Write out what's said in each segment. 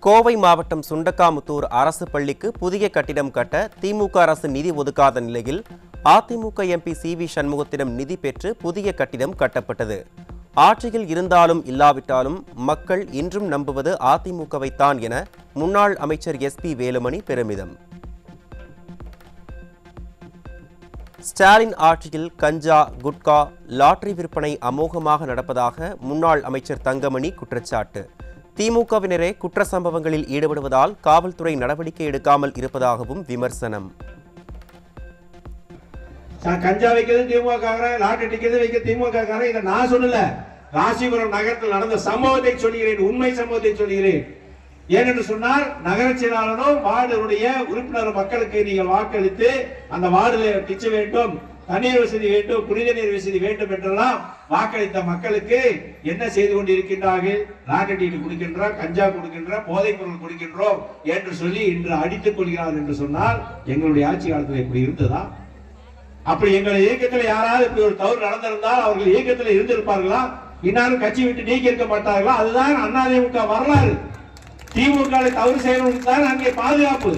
கோவை மாவட்டம் சுண்டக்காமுத்தூர் அரசு பள்ளிக்கு புதிய கட்டிடம் கட்ட திமுக அரசு நிதி ஒதுக்காத நிலையில் அதிமுக எம்பி சி.வி. சண்முகத்திடம் நிதி பெற்று புதிய கட்டிடம் கட்டப்பட்டது. ஆட்சியில் இருந்தாலும் இல்லாவிட்டாலும் மக்கள் இன்றும் நம்புவது அதிமுகவைத்தான் என முன்னாள் அமைச்சர் எஸ்.பி. வேலுமணி பெருமிதம். ஸ்டாலின் ஆட்சியில் கஞ்சா, குட்கா, லாட்டரி விற்பனை அமோகமாக நடப்பதாக முன்னாள் அமைச்சர் தங்கமணி குற்றச்சாட்டு. திமுகவினரே குற்ற சம்பவங்களில் ஈடுபடுவதால் காவல்துறை நடவடிக்கை எடுக்காமல் இருப்பதாகவும் விமர்சனம். கஞ்சா வைக்கிறது திமுக, லாட்டரி டிக்கெட் வைக்க திமுக. இதை நான் சொல்லல, ராசிபுரம் நகரத்தில் நடந்த சம்பவத்தை சொல்கிறேன், உண்மை சம்பவத்தை சொல்கிறேன். ஏனென்று சொன்னால் நகர செயலாளரும் வார்டுடைய உறுப்பினர் மக்களுக்கு நீங்கள் வாக்களித்து அந்த வார்டில் கிச்ச வேண்டும், தண்ணீர் வசதி வேண்டும், குடித நீர் வசதி வேண்டும் என்றெல்லாம் வாக்களித்த மக்களுக்கு என்ன செய்து கொண்டிருக்கின்றார்கள்? லாட்டரி டிக்கெட் கொடுக்கின்றோம், கஞ்சா கொடுக்கின்றோம், போதைப் பொருள் கொடுக்கின்றோம் என்று சொல்லி இன்று அடித்துக் கொள்கிறார் என்று சொன்னால் எங்களுடைய ஆட்சி காலத்தில் இப்படி இருந்ததா? அப்படி எங்கள் இயக்கத்தில் யாராவது இப்படி ஒரு தவறு நடந்திருந்தால் அவர்கள் இயக்கத்தில் இருந்திருப்பார்களா? இன்னாரும் கட்சி விட்டு நீக்கி இருக்க மாட்டார்களா? அதுதான் அதிமுக வரலாறு. திமுக தவறு செய்வதற்கு தான் அங்கே பாதுகாப்பு.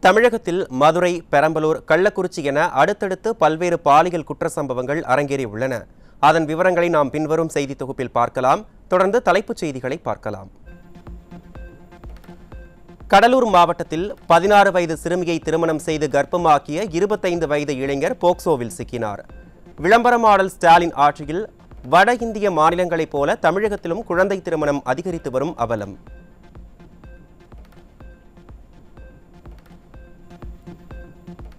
தமிழகத்தில் மதுரை, பெரம்பலூர், கள்ளக்குறிச்சி என அடுத்தடுத்து பல்வேறு பாலியல் குற்ற சம்பவங்கள் அரங்கேறியுள்ளன. அதன் விவரங்களை நாம் பின்வரும் செய்தி தொகுப்பில் பார்க்கலாம். தொடர்ந்து தலைப்புச் செய்திகளை பார்க்கலாம். கடலூர் மாவட்டத்தில் 16 வயது சிறுமியை திருமணம் செய்து கர்ப்பமாக்கிய 25 வயது இளைஞர் போக்சோவில் சிக்கினார். விளம்பர மாடல் ஸ்டாலின் ஆட்சியில் வட இந்திய மாநிலங்களைப் போல தமிழகத்திலும் குழந்தை திருமணம் அதிகரித்து வரும் அவலம்.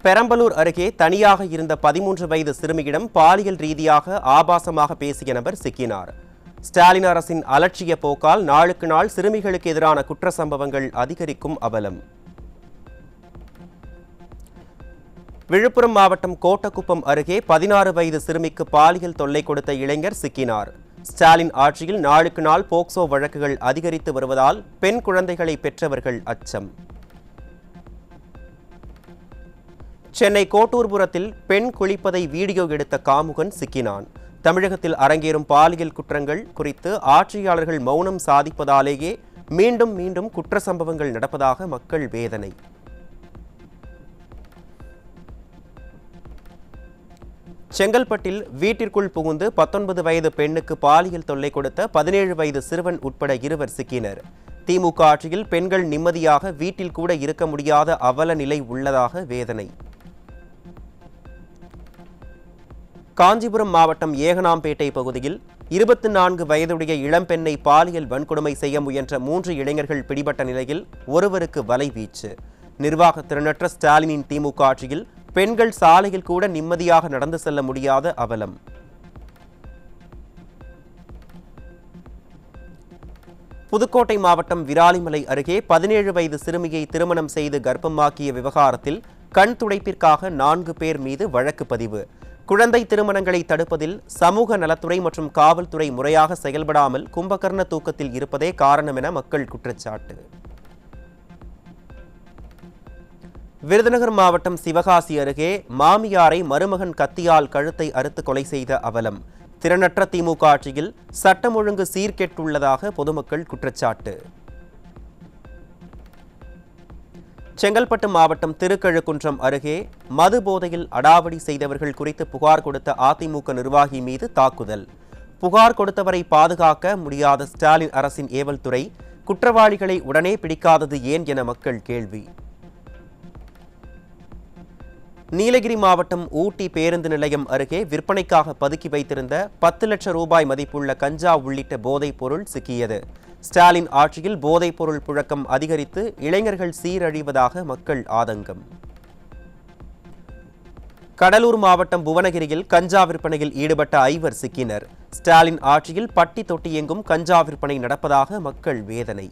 பெரம்பலூர் அருகே தனியாக இருந்த 13 வயது சிறுமியிடம் பாலியல் ரீதியாக ஆபாசமாக பேசிய நபர் சிக்கினார். ஸ்டாலின் அரசின் அலட்சிய போக்கால் நாளுக்கு நாள் சிறுமிகளுக்கு எதிரான குற்ற சம்பவங்கள் அதிகரிக்கும் அவலம். விழுப்புரம் மாவட்டம் கோட்டக்குப்பம் அருகே 16 வயது சிறுமிக்கு பாலியல் தொல்லை கொடுத்த இளைஞர் சிக்கினார். ஸ்டாலின் ஆட்சியில் நாளுக்கு நாள் போக்சோ வழக்குகள் அதிகரித்து வருவதால் பெண் குழந்தைகளை பெற்றவர்கள் அச்சம். சென்னை கோட்டூர்புரத்தில் பெண் குளிப்பதை வீடியோ எடுத்த காமுகன் சிக்கினான். தமிழகத்தில் அரங்கேறும் பாலியல் குற்றங்கள் குறித்து ஆட்சியாளர்கள் மௌனம் சாதிப்பதாலேயே மீண்டும் மீண்டும் குற்ற சம்பவங்கள் நடப்பதாக மக்கள் வேதனை. செங்கல்பட்டில் வீட்டிற்குள் புகுந்து 19 வயது பெண்ணுக்கு பாலியல் தொல்லை கொடுத்த 17 வயது சிறுவன் உட்பட 2 சிக்கினர். திமுக ஆட்சியில் பெண்கள் நிம்மதியாக வீட்டில் கூட இருக்க முடியாத அவல நிலை உள்ளதாக வேதனை. காஞ்சிபுரம் மாவட்டம் ஏகனாம்பேட்டை பகுதியில் 24 வயதுடைய இளம்பெண்ணை பாலியல் வன்கொடுமை செய்ய முயன்ற 3 இளைஞர்கள் பிடிபட்ட நிலையில் ஒருவருக்கு வலைவீச்சு. நிர்வாக திறனற்ற ஸ்டாலினின் திமுக ஆட்சியில் பெண்கள் சாலையில் கூட நிம்மதியாக நடந்து செல்ல முடியாத அவலம். புதுக்கோட்டை மாவட்டம் விராலிமலை அருகே 17 வயது சிறுமியை திருமணம் செய்து கர்ப்பமாக்கிய விவகாரத்தில் கண் துடைப்பிற்காக 4 பேர் மீது வழக்கு பதிவு. குழந்தை திருமணங்களை தடுப்பதில் சமூக நலத்துறை மற்றும் காவல்துறை முறையாக செயல்படாமல் கும்பகர்ண தூக்கத்தில் இருப்பதே காரணம் என மக்கள் குற்றச்சாட்டு. விருதுநகர் மாவட்டம் சிவகாசி அருகே மாமியாரை மருமகன் கத்தியால் கழுத்தை அறுத்து கொலை செய்த அவலம். திறனற்ற திமுக ஆட்சியில் சட்டம் ஒழுங்கு சீர்கெட்டுள்ளதாக பொதுமக்கள் குற்றச்சாட்டு. செங்கல்பட்டு மாவட்டம் திருக்கழுக்குன்றம் அருகே மது போதையில் அடாவடி செய்தவர்கள் குறித்து புகார் கொடுத்த அதிமுக நிர்வாகி மீது தாக்குதல். புகார் கொடுத்தவரை பாதுகாக்க முடியாத ஸ்டாலின் அரசின் ஏவல் துறை குற்றவாளிகளை உடனே பிடிக்காதது ஏன் என மக்கள் கேள்வி. நீலகிரி மாவட்டம் ஊட்டி பேருந்து நிலையம் அருகே விற்பனைக்காக பதுக்கி வைத்திருந்த 10 லட்சம் ரூபாய் மதிப்புள்ள கஞ்சா உள்ளிட்ட போதைப் பொருள் சிக்கியது. ஸ்டாலின் ஆட்சியில் போதைப் பொருள் புழக்கம் அதிகரித்து இளைஞர்கள் சீரழிவதாக மக்கள் ஆதங்கம். கடலூர் மாவட்டம் புவனகிரியில் கஞ்சா விற்பனையில் ஈடுபட்ட 5 சிக்கினர். ஸ்டாலின் ஆட்சியில் பட்டி தொட்டி எங்கும் கஞ்சா விற்பனை நடப்பதாக மக்கள் வேதனை.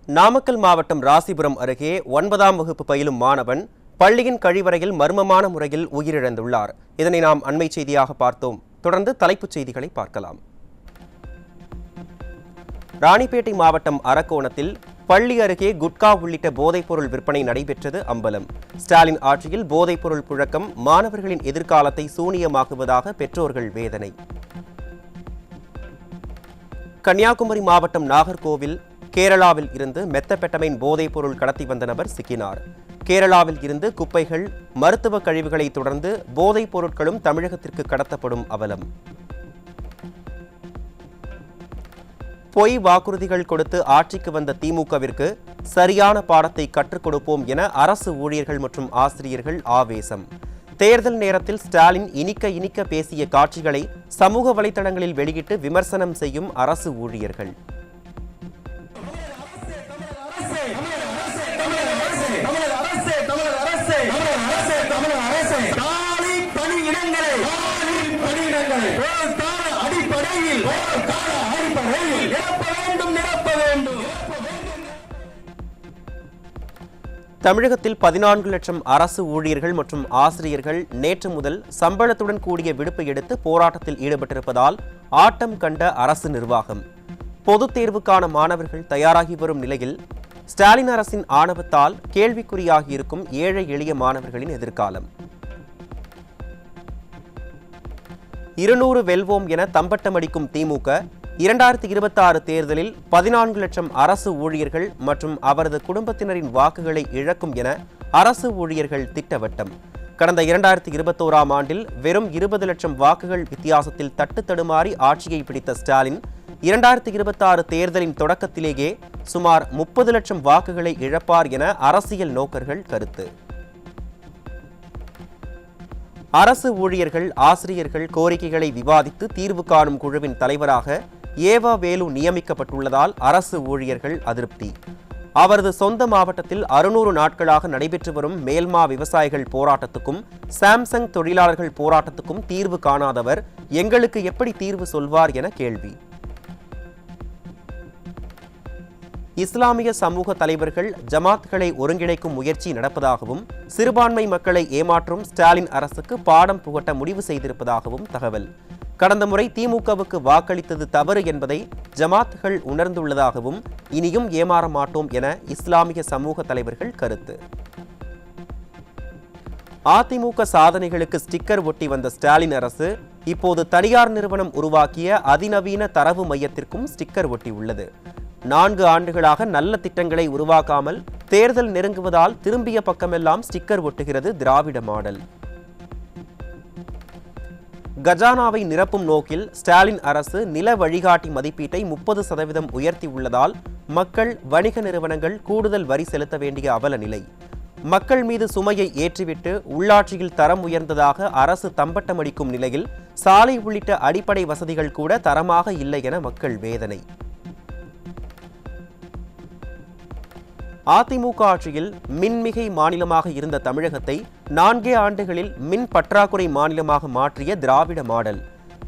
நாமக்கல் மாவட்டம் ராசிபுரம் அருகே 9ஆம் வகுப்பு பயிலும் மாணவன் பள்ளியின் கழிவறையில் மர்மமான முறையில் உயிரிழந்துள்ளார். இதனை நாம் அண்மை செய்தியாக பார்த்தோம். தொடர்ந்து தலைப்புச் செய்திகளை பார்க்கலாம். ராணிப்பேட்டை மாவட்டம் அரக்கோணத்தில் பள்ளி அருகே குட்கா உள்ளிட்ட போதைப்பொருள் விற்பனை நடைபெற்றது அம்பலம். ஸ்டாலின் ஆட்சியில் போதைப்பொருள் புழக்கம் மாணவர்களின் எதிர்காலத்தை சூனியமாக்குவதாக பெற்றோர்கள் வேதனை. கன்னியாகுமரி மாவட்டம் நாகர்கோவில் கேரளாவில் இருந்து மெத்தபெட்டமைன் போதைப் பொருள் கடத்தி வந்த நபர் சிக்கினார். கேரளாவில் இருந்து குப்பைகள், மருத்துவ கழிவுகளை தொடர்ந்து போதைப் பொருட்களும் தமிழகத்திற்கு கடத்தப்படும் அவலம். பொய் வாக்குறுதிகள் கொடுத்து ஆட்சிக்கு வந்த திமுகவிற்கு சரியான பாடத்தை கற்றுக் கொடுப்போம் என அரசு ஊழியர்கள் மற்றும் ஆசிரியர்கள் ஆவேசம். தேர்தல் நேரத்தில் ஸ்டாலின் இனிக்க இனிக்க பேசிய காட்சிகளை சமூக வலைதளங்களில் வெளியிட்டு விமர்சனம் செய்யும் அரசு ஊழியர்கள். தமிழகத்தில் 14 லட்சம் அரசு ஊழியர்கள் மற்றும் ஆசிரியர்கள் நேற்று முதல் சம்பளத்துடன் கூடிய விடுப்பு எடுத்து போராட்டத்தில் ஈடுபட்டிருப்பதால் ஆட்டம் கண்ட அரசு நிர்வாகம். பொதுத் தேர்வுக்கான மாணவர்கள் தயாராகி வரும் நிலையில் ஸ்டாலின் அரசின் ஆணவத்தால் கேள்விக்குறியாகியிருக்கும் ஏழை எளிய மாணவர்களின் எதிர்காலம். 200 வெல்வோம் என தம்பட்டமடிக்கும் திமுக 2026 தேர்தலில் 14 லட்சம் அரசு ஊழியர்கள் மற்றும் அவரது குடும்பத்தினரின் வாக்குகளை இழக்கும் என அரசு ஊழியர்கள் திட்டவட்டம். கடந்த 2021ஆம் ஆண்டில் வெறும் 20 லட்சம் வாக்குகள் வித்தியாசத்தில் தட்டு தடுமாறி ஆட்சியை பிடித்த ஸ்டாலின் 2026 தேர்தலின் தொடக்கத்திலேயே சுமார் 30 லட்சம் வாக்குகளை இழப்பார் என அரசியல் நோக்கர்கள் கருத்து. அரசு ஊழியர்கள் ஆசிரியர்கள் கோரிக்கைகளை விவாதித்து தீர்வு காணும் குழுவின் தலைவராக ஏவா வேலு நியமிக்கப்பட்டுள்ளதால் அரசு ஊழியர்கள் அதிருப்தி. அவரது சொந்த மாவட்டத்தில் 600 நாட்களாக நடைபெற்று வரும் மேல்மா விவசாயிகள் போராட்டத்துக்கும் சாம்சங் தொழிலாளர்கள் போராட்டத்துக்கும் தீர்வு காணாதவர் எங்களுக்கு எப்படி தீர்வு சொல்வார் என கேள்வி. இஸ்லாமிய சமூக தலைவர்கள் ஜமாத்களை ஒருங்கிணைக்கும் முயற்சி நடப்பதாகவும் சிறுபான்மை மக்களை ஏமாற்றும் ஸ்டாலின் அரசுக்கு பாடம் புகட்ட முடிவு செய்திருப்பதாகவும் தகவல். கடந்த முறை திமுகவுக்கு வாக்களித்தது தவறு என்பதை ஜமாத்கள் உணர்ந்துள்ளதாகவும் இனியும் ஏமாற மாட்டோம் என இஸ்லாமிய சமூக தலைவர்கள் கருத்து. அதிமுக சாதனைகளுக்கு ஸ்டிக்கர் ஒட்டி வந்த ஸ்டாலின் அரசு இப்போது தனியார் நிறுவனம் உருவாக்கிய அதிநவீன தரவு மையத்திற்கும் ஸ்டிக்கர் ஒட்டியுள்ளது. 4 ஆண்டுகளாக நல்ல திட்டங்களை உருவாக்காமல் தேர்தல் நெருங்குவதால் திரும்பிய பக்கமெல்லாம் ஸ்டிக்கர் ஒட்டுகிறது திராவிட மாடல். கஜானாவை நிரப்பும் நோக்கில் ஸ்டாலின் அரசு நில வழிகாட்டி மதிப்பீட்டை 30% உயர்த்தியுள்ளதால் மக்கள் வணிக நிறுவனங்கள் கூடுதல் வரி செலுத்த வேண்டிய அவல நிலை. மக்கள் மீது சுமையை ஏற்றிவிட்டு உள்ளாட்சியில் தரம் உயர்ந்ததாக அரசு தம்பட்டமடிக்கும் நிலையில் சாலை உள்ளிட்ட அடிப்படை வசதிகள் கூட தரமாக இல்லை என மக்கள் வேதனை. அதிமுக ஆட்சியில் மின்மிகை மாநிலமாக இருந்த தமிழகத்தை 4 ஆண்டுகளில் மின் பற்றாக்குறை மாநிலமாக மாற்றிய திராவிட மாடல்.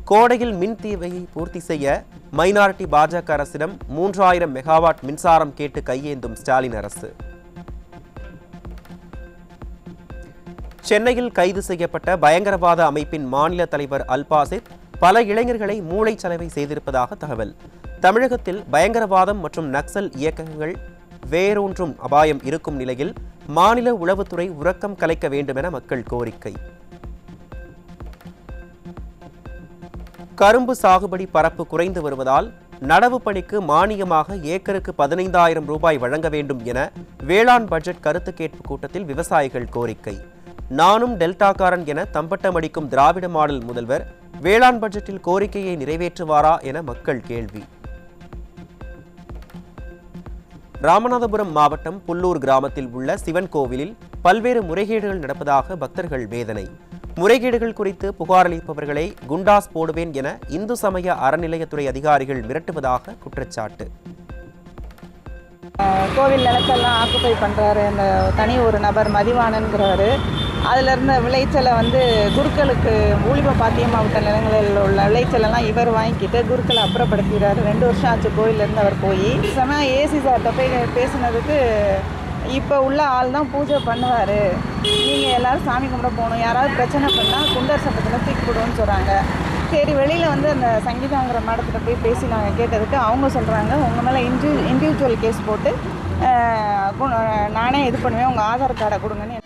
கோடையில் மின் தேவையை பூர்த்தி செய்ய மைனாரிட்டி பாஜக அரசிடம் 3000 மெகாவாட் மின்சாரம் கேட்டு கையேந்தும் ஸ்டாலின் அரசு. சென்னையில் கைது செய்யப்பட்ட பயங்கரவாத அமைப்பின் மாநில தலைவர் அல்பாசித் பல இளைஞர்களை மூளைச்சலவை செய்திருப்பதாக தகவல். தமிழகத்தில் பயங்கரவாதம் மற்றும் நக்சல் இயக்கங்கள் வேரூன்றும் அபாயம் இருக்கும் நிலையில் மாநில உளவுத்துறை உறக்கம் கலைக்க வேண்டும் என மக்கள் கோரிக்கை. கரும்பு சாகுபடி பரப்பு குறைந்து வருவதால் நடவு பணிக்கு மானியமாக ஏக்கருக்கு 15,000 ரூபாய் வழங்க வேண்டும் என வேளாண் பட்ஜெட் கருத்து கேட்பு கூட்டத்தில் விவசாயிகள் கோரிக்கை. நானும் டெல்டாக்காரன் என தம்பட்டமடிக்கும் திராவிட மாடல் முதல்வர் வேளாண் பட்ஜெட்டில் கோரிக்கையை நிறைவேற்றுவாரா என மக்கள் கேள்வி. ராமநாதபுரம் மாவட்டம் புல்லூர் கிராமத்தில் உள்ள சிவன் கோவிலில் பல்வேறு முறைகேடுகள் நடப்பதாக பக்தர்கள் வேதனை. முறைகேடுகள் குறித்து புகார் அளிப்பவர்களை குண்டாஸ் போடுவேன் என இந்து சமய அறநிலையத்துறை அதிகாரிகள் மிரட்டுவதாக குற்றச்சாட்டு. கோவில் நிலத்தெல்லாம் ஆக்குப்பை பண்ணுறாரு அந்த தனி ஒரு நபர் மதிவானன்கிறவர். அதில் இருந்த விளைச்சலை குருக்களுக்கு ஊழிப பாத்தியமாவட்ட நிலங்களில் உள்ள விளைச்சலெல்லாம் இவர் வாங்கிக்கிட்டு குருக்களை அப்புறப்படுத்திடுறாரு. 2 வருஷம் ஆச்சு கோயிலேருந்து அவர் போய். ஏசி சார்கிட்ட போய் பேசுனதுக்கு இப்போ உள்ள ஆள் தான் பூஜை பண்ணுவார், நீங்கள் எல்லோரும் சாமி கும்பிட போகணும், யாராவது பிரச்சனை பண்ணால் குண்டர் சட்டத்தில் தூக்கி போடுவோன்னு சொல்கிறாங்க. சரி, வெளியில் அந்த சங்கீதாங்கிற மேடத்தில் போய் பேசி நாங்கள் கேட்டதுக்கு அவங்க சொல்கிறாங்க, உங்கள் மேலே இண்டிவிஜுவல் கேஸ் போட்டு நானே இது பண்ணுவேன், உங்கள் ஆதார் கார்டை கொடுங்கன்னு.